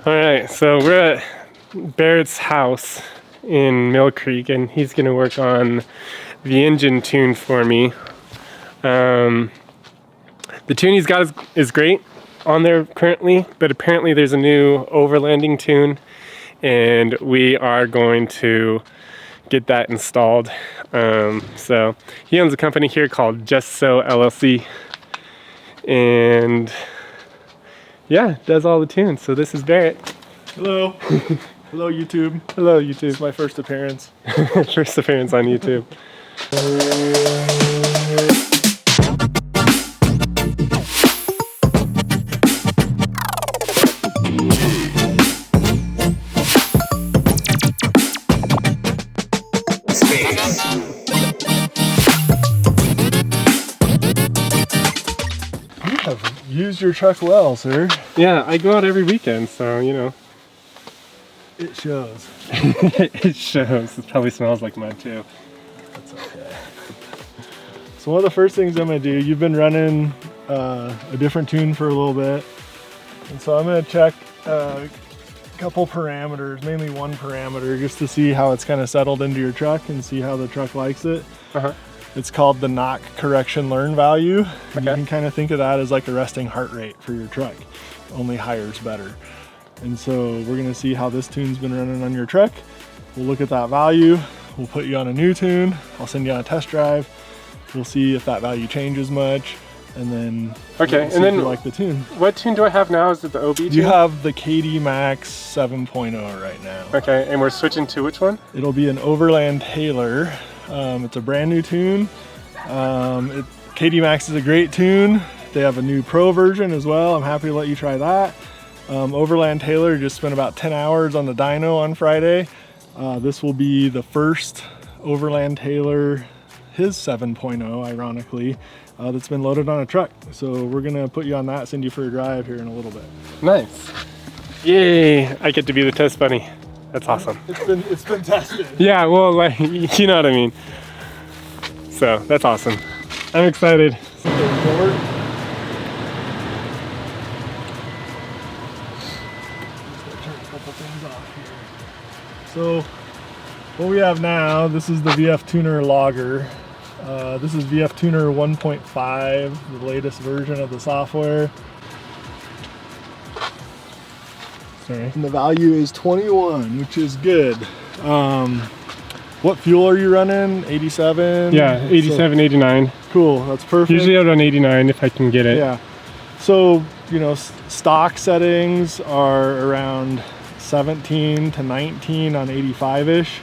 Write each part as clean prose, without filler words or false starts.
All right, so we're at Barrett's house in Mill Creek, and he's gonna work on the engine tune for me. The tune he's got is great on there currently, but apparently there's a new overlanding tune, and we are going to get that installed. So he owns a company here called Just So LLC, and yeah, does all the tunes. So this is Barrett. Hello. Hello, YouTube. Hello, YouTube. It's my first appearance. First appearance on YouTube. You have used your truck well, sir. Yeah, I go out every weekend, so you know. It shows. It shows. It probably smells like mud too. That's okay. So one of the first things I'm gonna do, you've been running a different tune for a little bit. And so I'm gonna check a couple parameters, mainly one parameter, just to see how it's kind of settled into your truck and see how the truck likes it. It's called the knock correction learn value. Okay. You can kind of think of that as like a resting heart rate for your truck. Only higher is better. And so we're gonna see how this tune's been running on your truck. We'll look at that value. We'll put you on a new tune. I'll send you on a test drive. We'll see if that value changes much. And then okay, we'll and then you like the tune. What tune do I have now? Is it the OB tune? You have the KD Maxx 7.0 right now. Okay, and we're switching to which one? It'll be an Overland Tailor. It's a brand new tune. KD Maxx is a great tune. They have a new Pro version as well. I'm happy to let you try that. Overland Tailor just spent about 10 hours on the dyno on Friday. This will be the first Overland Tailor, his 7.0 ironically, that's been loaded on a truck. So we're gonna put you on that, send you for a drive here in a little bit. Nice. Yay, I get to be the test bunny. That's awesome. It's been tested. Yeah, well, like, you know what I mean. So that's awesome. I'm excited. Forward. Turn a couple things off here. So what we have now, this is the VF Tuner logger. This is VF Tuner 1.5, the latest version of the software. Sorry. And the value is 21, which is good. What fuel are you running? 87? Yeah, 87, 89. Cool, that's perfect. Usually I run 89 if I can get it. Yeah. So, you know, stock settings are around 17 to 19 on 85-ish.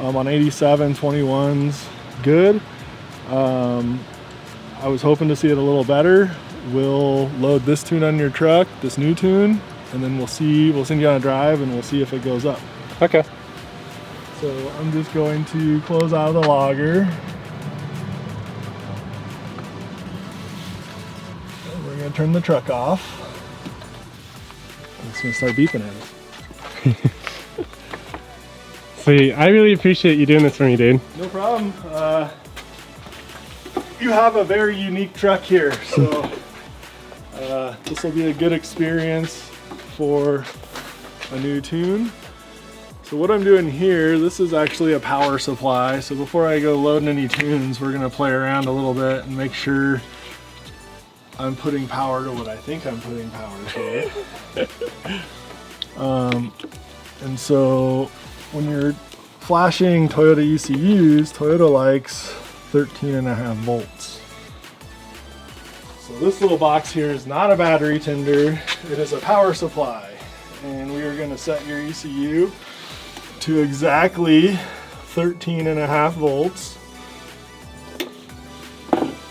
On 87, 21's good. I was hoping to see it a little better. We'll load this tune on your truck, this new tune, and then we'll send you on a drive and we'll see if it goes up. Okay. So I'm just going to close out of the logger. And we're gonna turn the truck off. I'm just gonna start beeping at it. See, I really appreciate you doing this for me, dude. No problem. You have a very unique truck here, so this will be a good experience for a new tune. So what I'm doing here, this is actually a power supply. So before I go loading any tunes, we're gonna play around a little bit and make sure I'm putting power to what I think I'm putting power to. And so when you're flashing Toyota ECUs, Toyota likes 13.5 volts. So this little box here is not a battery tender, it is a power supply. And we are gonna set your ECU to exactly 13.5 volts.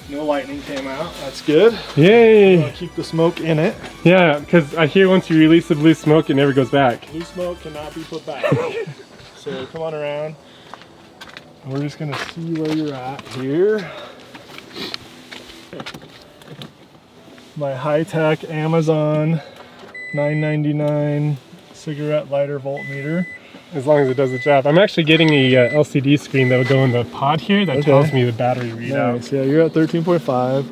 No lightning came out, that's good. Yay! Keep the smoke in it. Yeah, because I hear once you release the blue smoke, it never goes back. Blue smoke cannot be put back. So come on around. We're just gonna see where you're at here. My high-tech Amazon $9.99 cigarette lighter voltmeter. As long as it does the job. I'm actually getting a LCD screen that'll go in the pod here that tells me the battery readout. Nice. Yeah, you're at 13.5.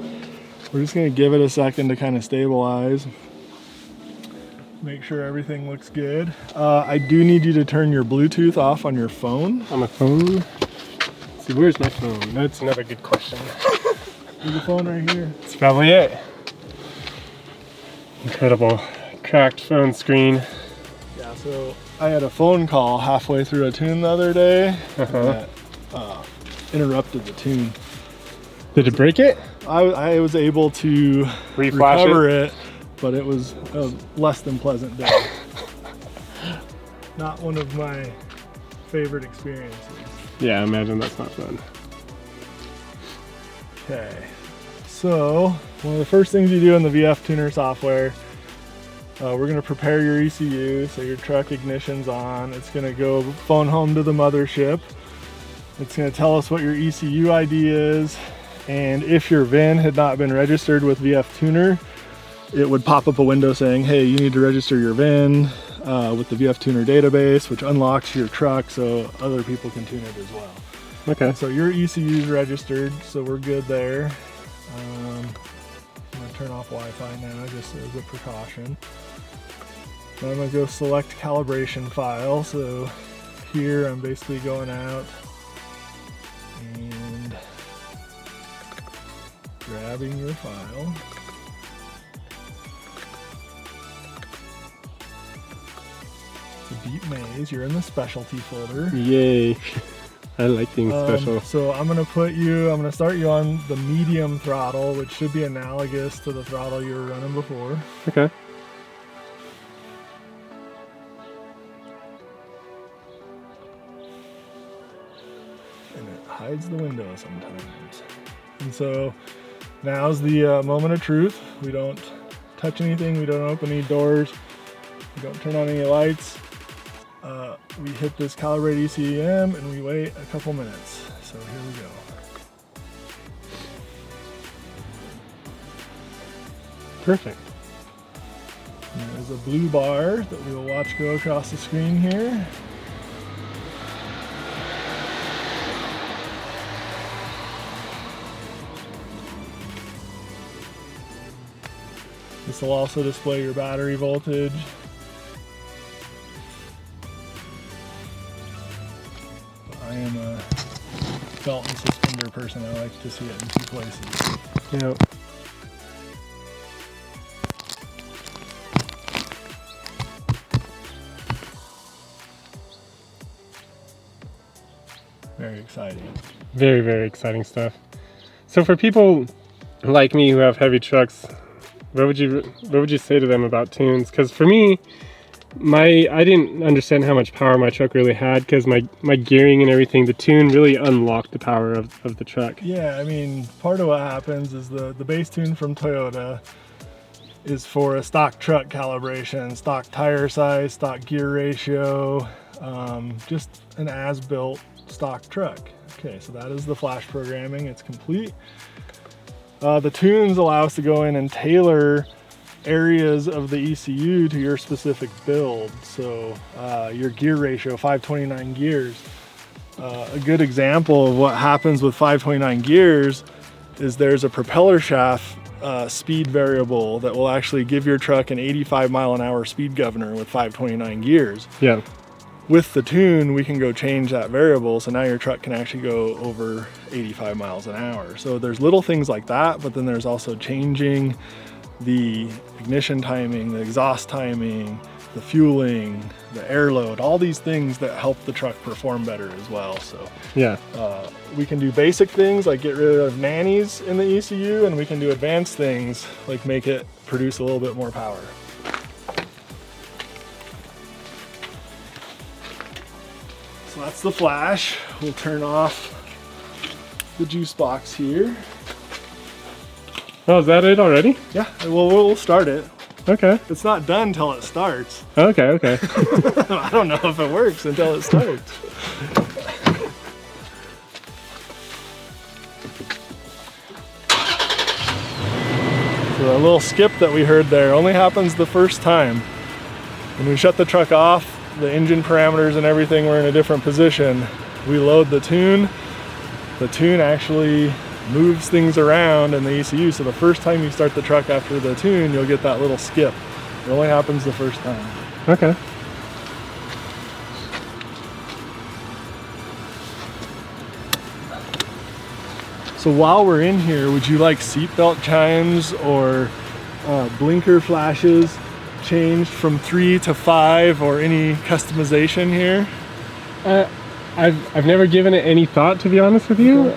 We're just gonna give it a second to kind of stabilize. make sure everything looks good. I do need you to turn your Bluetooth off on your phone. On my phone? Let's see, where's my phone? That's another good question. There's the phone right here. That's probably it. Incredible. Cracked phone screen. Yeah, so I had a phone call halfway through a tune the other day that interrupted the tune. Did it break it? I was able to recover it, but it was a less than pleasant day. Not one of my favorite experiences. Yeah, I imagine that's not fun. Okay, so one of the first things you do in the VF Tuner software, we're going to prepare your ECU. So your truck ignition's on. It's going to go phone home to the mothership. It's going to tell us what your ECU ID is, and if your VIN had not been registered with VF Tuner, it would pop up a window saying, hey, you need to register your VIN with the VF Tuner database, which unlocks your truck so other people can tune it as well. Okay. So your ECU is registered, so we're good there. I'm gonna turn off Wi-Fi now just as a precaution. Now I'm gonna go select calibration file. So here I'm basically going out and grabbing your file. The Deep Maze, you're in the specialty folder. Yay. I like being special. So I'm gonna start you on the medium throttle, which should be analogous to the throttle you were running before. Okay. And it hides the window sometimes. And so now's the moment of truth. We don't touch anything, we don't open any doors, we don't turn on any lights. We hit this calibrate ECM and we wait a couple minutes. So here we go. Perfect. And there's a blue bar that we will watch go across the screen here. This will also display your battery voltage. I am a belt and suspender person. I like to see it in two places. Yep. Very exciting. Very, very exciting stuff. So for people like me who have heavy trucks, what would you say to them about tunes? Because for me, I didn't understand how much power my truck really had, because my gearing and everything, the tune really unlocked the power of the truck. Yeah, I mean, part of what happens is the base tune from Toyota is for a stock truck calibration, stock tire size, stock gear ratio, just an as-built stock truck. Okay, so that is the flash programming. It's complete. The tunes allow us to go in and tailor areas of the ECU to your specific build. So your gear ratio, 529 gears. A good example of what happens with 529 gears is there's a propeller shaft speed variable that will actually give your truck an 85 mile an hour speed governor with 529 gears. Yeah. With the tune, we can go change that variable, so now your truck can actually go over 85 miles an hour. So there's little things like that, but then there's also changing the ignition timing, the exhaust timing, the fueling, the air load, all these things that help the truck perform better as well. So yeah, we can do basic things like get rid of nannies in the ECU, and we can do advanced things like make it produce a little bit more power. So that's the flash. We'll turn off the juice box here. Oh, is that it already? Yeah, we'll start it. Okay. It's not done until it starts. Okay, okay. I don't know if it works until it starts. So a little skip that we heard there only happens the first time. When we shut the truck off, the engine parameters and everything were in a different position. We load the tune. The tune actually moves things around in the ECU. So the first time you start the truck after the tune, you'll get that little skip. It only happens the first time. Okay. So while we're in here, would you like seatbelt chimes or blinker flashes changed from 3 to 5 or any customization here? I've never given it any thought, to be honest with you.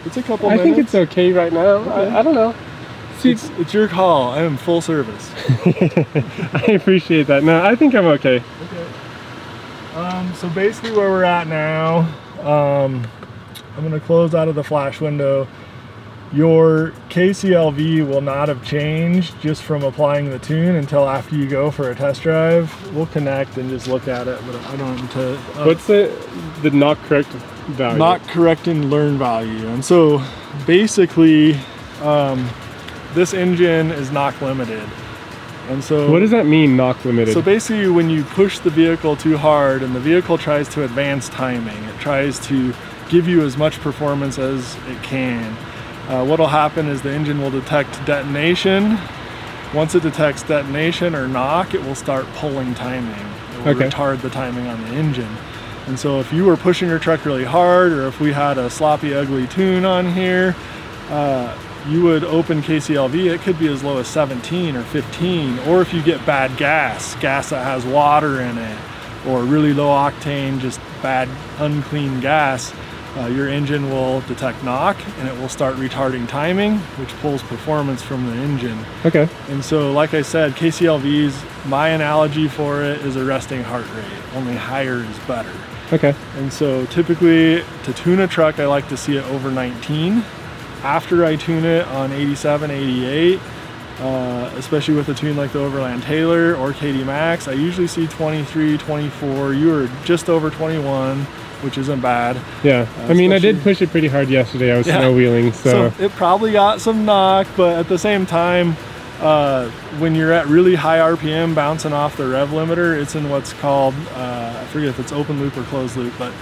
It's a couple I minutes. think it's okay right now. Okay. I don't know. It's your call. I am full service. I appreciate that. No, I think I'm okay. Okay. So basically where we're at now, I'm going to close out of the flash window. Your KCLV will not have changed just from applying the tune until after you go for a test drive. We'll connect and just look at it, but I don't want to... What's the not correct value? Not correct in learn value. And so basically, this engine is knock limited. And so what does that mean, knock limited? So basically when you push the vehicle too hard and the vehicle tries to advance timing, it tries to give you as much performance as it can. What'll happen is the engine will detect detonation. Once it detects detonation or knock, it will start pulling timing. It will retard the timing on the engine. And so if you were pushing your truck really hard, or if we had a sloppy, ugly tune on here, you would open KCLV. It could be as low as 17 or 15. Or if you get bad gas that has water in it, or really low octane, just bad, unclean gas, your engine will detect knock and it will start retarding timing, which pulls performance from the engine. Okay. And so, like I said, KCLVs, my analogy for it is a resting heart rate. Only higher is better. Okay. And so typically to tune a truck, I like to see it over 19. After I tune it on 87, 88, especially with a tune like the Overland Tailor or KD Maxx, I usually see 23, 24. You were just over 21, which isn't bad. Yeah, I mean, I did push it pretty hard yesterday. I was snow wheeling, so it probably got some knock, but at the same time, when you're at really high RPM bouncing off the rev limiter, it's in what's called, I forget if it's open loop or closed loop, but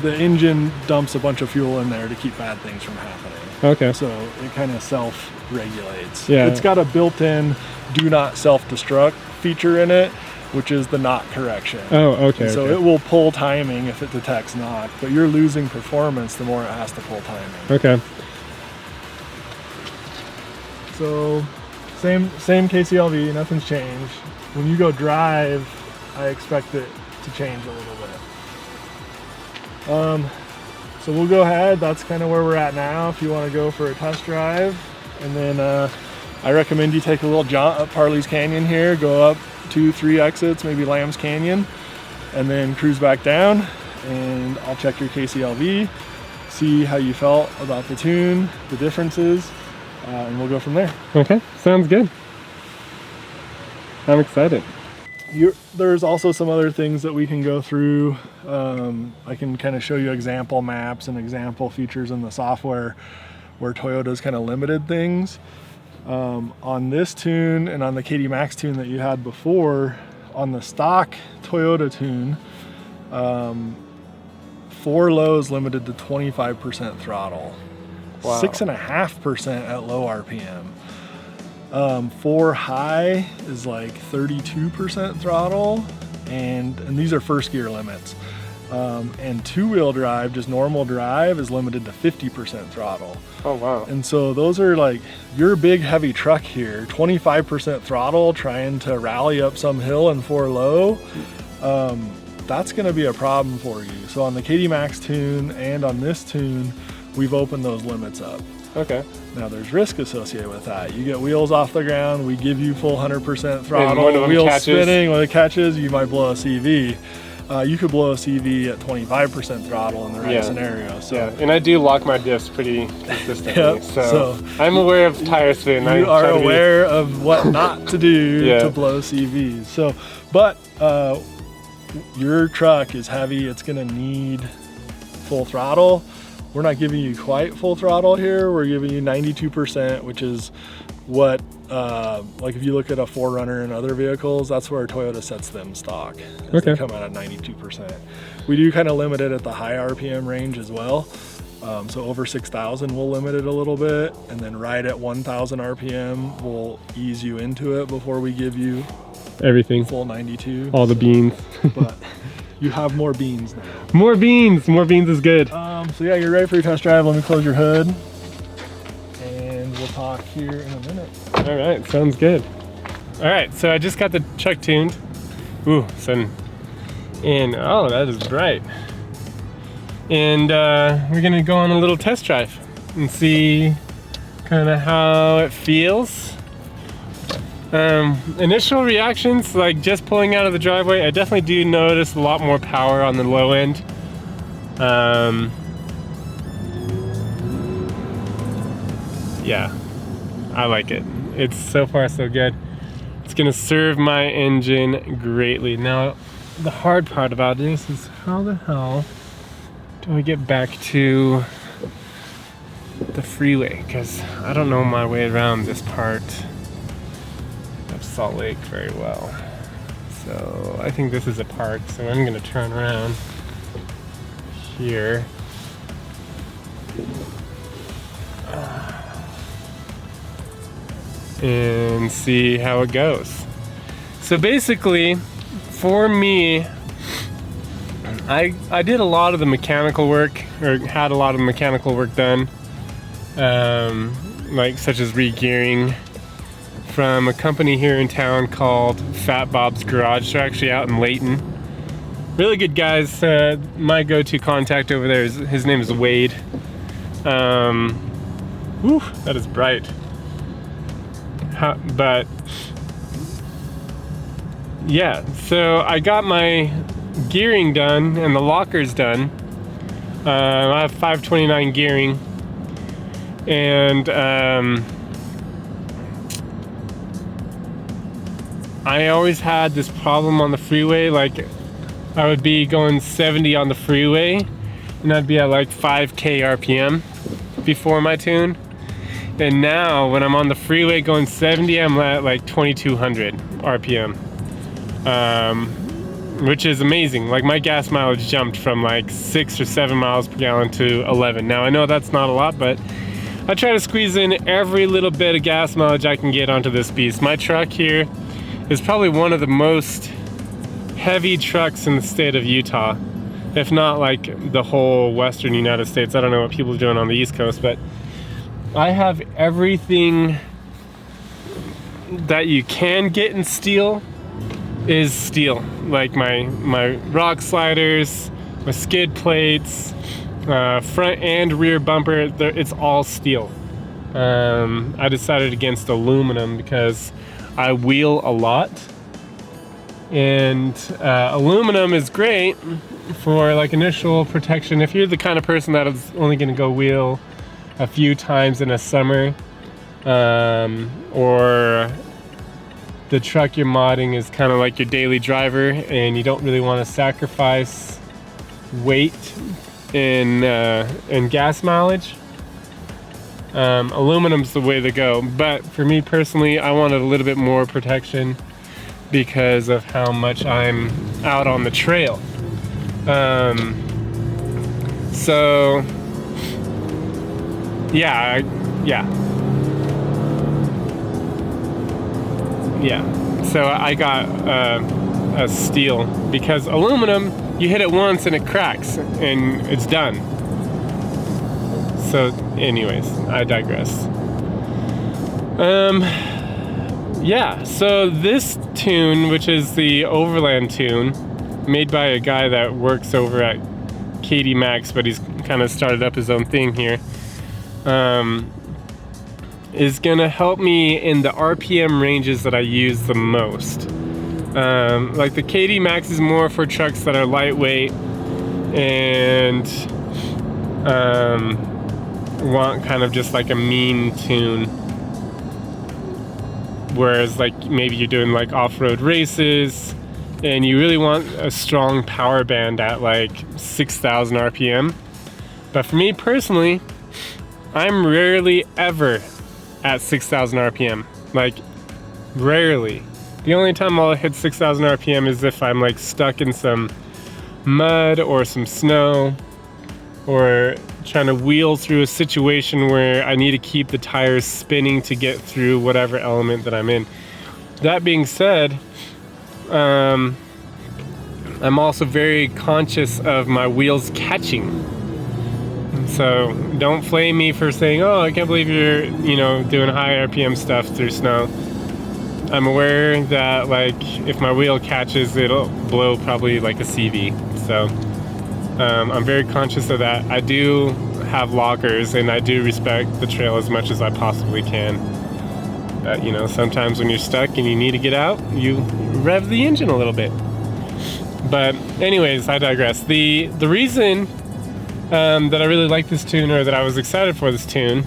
the engine dumps a bunch of fuel in there to keep bad things from happening. Okay. So it kind of self-regulates. Yeah. It's got a built-in do not self-destruct feature in it, which is the knock correction. Oh, okay. So it will pull timing if it detects knock, but you're losing performance the more it has to pull timing. Okay. So same KCLV, nothing's changed. When you go drive, I expect it to change a little bit. So we'll go ahead. That's kind of where we're at now. If you want to go for a test drive, and then I recommend you take a little jaunt up Parley's Canyon here, go up 2-3 exits, maybe Lamb's Canyon, and then cruise back down, and I'll check your KCLV, see how you felt about the tune, the differences, and we'll go from there. Okay, sounds good. I'm excited. There's also some other things that we can go through. I can kind of show you example maps and example features in the software where Toyota's kind of limited things. On this tune and on the KD Maxx tune that you had before, on the stock Toyota tune, 4 lows limited to 25% throttle. Wow. 6.5% at low RPM. 4 high is like 32% throttle, and these are first gear limits. And 2-wheel drive, just normal drive, is limited to 50% throttle. Oh wow. And so those are like, your big heavy truck here, 25% throttle trying to rally up some hill and 4 low, that's gonna be a problem for you. So on the KD Maxx tune and on this tune, we've opened those limits up. Okay. Now there's risk associated with that. You get wheels off the ground, we give you full 100% throttle, and one of them wheels catches. spinning, when it catches, you might blow a CV. You could blow a CV at 25% throttle in the right scenario. So, and I do lock my discs pretty consistently. Yep. So I'm aware of tire spin. You are aware of what not to do to blow CVs. So, but your truck is heavy. It's going to need full throttle. We're not giving you quite full throttle here. We're giving you 92%, which is what, like if you look at a 4Runner and other vehicles, that's where Toyota sets them stock. They come out at 92%. We do kind of limit it at the high RPM range as well. So over 6,000 will limit it a little bit, and then right at 1,000 RPM will ease you into it before we give you everything. Full 92. All the beans. But you have more beans now. More beans. More beans is good. So yeah, you're ready for your test drive. Let me close your hood, and we'll talk here in a minute. All right, sounds good. All right, so I just got the truck tuned. Ooh, sun. And oh, that is bright. And we're gonna go on a little test drive and see kind of how it feels. Initial reactions, like just pulling out of the driveway, I definitely do notice a lot more power on the low end. Yeah, I like it. It's so far so good. It's gonna serve my engine greatly. Now, the hard part about this is how the hell do I get back to the freeway? Because I don't know my way around this part of Salt Lake very well. So I think this is a park, so I'm gonna turn around here. And see how it goes. So basically, for me, I did a lot of the mechanical work, or had a lot of mechanical work done, like such as re-gearing from a company here in town called Fat Bob's Garage. They're actually out in Layton. Really good guys. My go-to contact over there is, his name is Wade. Whew, that is bright. But yeah, so I got my gearing done and the lockers done. I have 529 gearing, and I always had this problem on the freeway. Like, I would be going 70 on the freeway and I'd be at like 5k RPM before my tune. And now when I'm on the freeway going 70, I'm at like 2200 RPM, which is amazing. Like, my gas mileage jumped from like 6 or 7 miles per gallon to 11. Now I know that's not a lot, but I try to squeeze in every little bit of gas mileage I can get onto this beast. My truck here is probably one of the most heavy trucks in the state of Utah, if not like the whole western United States. I don't know what people are doing on the East Coast, but I have everything that you can get in steel is steel. Like my rock sliders, my skid plates, front and rear bumper, it's all steel. I decided against aluminum because I wheel a lot, and aluminum is great for like initial protection. If you're the kind of person that is only going to go wheel a few times in a summer, or the truck you're modding is kind of like your daily driver and you don't really want to sacrifice weight in gas mileage, aluminum's the way to go. But for me personally, I wanted a little bit more protection because of how much I'm out on the trail. So yeah. So I got a steel, because aluminum, you hit it once and it cracks and it's done. So anyways, I digress. Yeah, so this tune, which is the Overland tune, made by a guy that works over at maxx, but he's kind of started up his own thing here, is gonna help me in the RPM ranges that I use the most. Like the maxx is more for trucks that are lightweight and want kind of just like a mean tune, whereas like maybe you're doing like off-road races and you really want a strong power band at like 6,000 RPM. But for me personally, I'm rarely ever at 6,000 RPM. Like, rarely. The only time I'll hit 6,000 RPM is if I'm like stuck in some mud or some snow. or trying to wheel through a situation where I need to keep the tires spinning to get through whatever element that I'm in. That being said, I'm also very conscious of my wheels catching. So don't flame me for saying, oh, I can't believe you're, you know, doing high RPM stuff through snow. I'm aware that, like, if my wheel catches, it'll blow probably like a CV. So I'm very conscious of that. I do have lockers, and I do respect the trail as much as I possibly can. But, you know, sometimes when you're stuck and you need to get out, you rev the engine a little bit. But anyways, I digress. The reason that I really like this tune, or that I was excited for this tune,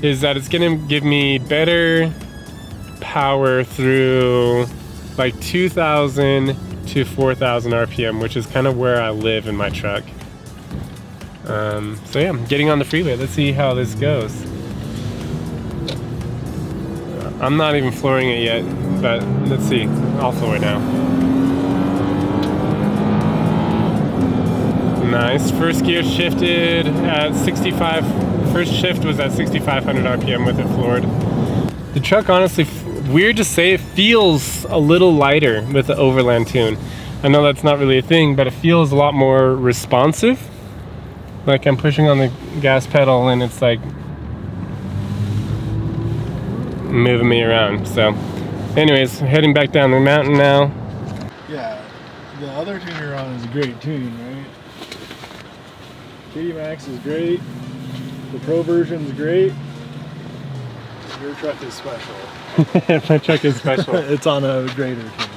is that it's gonna give me better power through like 2,000 to 4,000 RPM, which is kind of where I live in my truck. So yeah, I'm getting on the freeway. Let's see how this goes. I'm not even flooring it yet, but let's see. I'll floor it now. Nice. First gear shifted at 65. First shift was at 6,500 RPM with it floored. The truck, honestly, weird to say, it feels a little lighter with the Overland tune. I know that's not really a thing, but it feels a lot more responsive. Like I'm pushing on the gas pedal and it's like moving me around. So anyways, heading back down the mountain now. Yeah, the other tune you're on is a great tune, right? Maxx is great. The Pro version is great. Your truck is special. My truck is special. It's on a greater tune.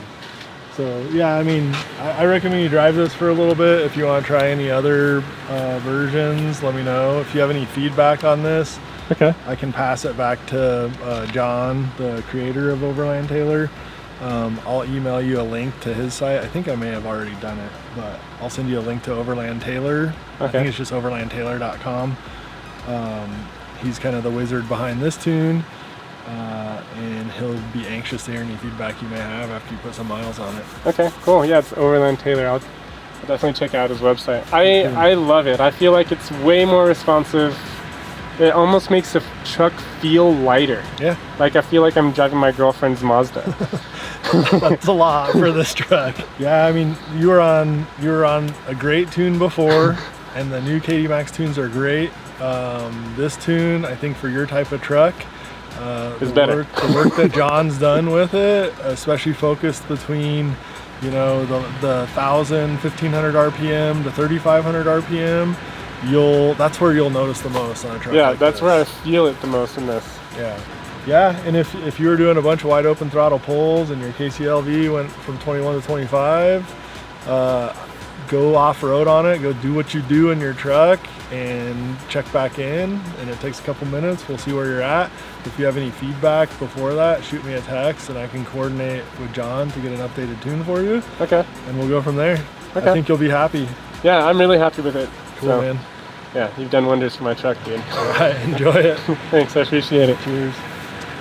So yeah, I mean, I recommend you drive this for a little bit. If you want to try any other versions, let me know. If you have any feedback on this, Okay. I can pass it back to John, the creator of Overland Tailor. I'll email you a link to his site. I think I may have already done it, but I'll send you a link to Overland Tailor. Okay. I think it's just overlandtailor.com. He's kind of the wizard behind this tune, and he'll be anxious to hear any feedback you may have after you put some miles on it. Okay, cool. Yeah, it's Overland Tailor. I'll definitely check out his website. I love it. I feel like it's way more responsive. It almost makes the truck feel lighter. Yeah. Like I feel like I'm driving my girlfriend's Mazda. That's a lot for this truck. Yeah, I mean, you were on a great tune before, and the new Maxx tunes are great. This tune, I think, for your type of truck, is better. The work that John's done with it, especially focused between, you know, the 1,000, 1,500 RPM to 3,500 RPM. That's where you'll notice the most on a truck. Yeah, like that's this. where I feel it the most in this. Yeah, and if you were doing a bunch of wide open throttle pulls and your KCLV went from 21 to 25, go off-road on it, go do what you do in your truck and check back in, and it takes a couple minutes. We'll see where you're at. If you have any feedback before that, shoot me a text and I can coordinate with John to get an updated tune for you. Okay. And we'll go from there. Okay. I think you'll be happy. Yeah, I'm really happy with it. Cool, man. Yeah, you've done wonders for my truck, dude. All right, enjoy it. Thanks, I appreciate it. Cheers.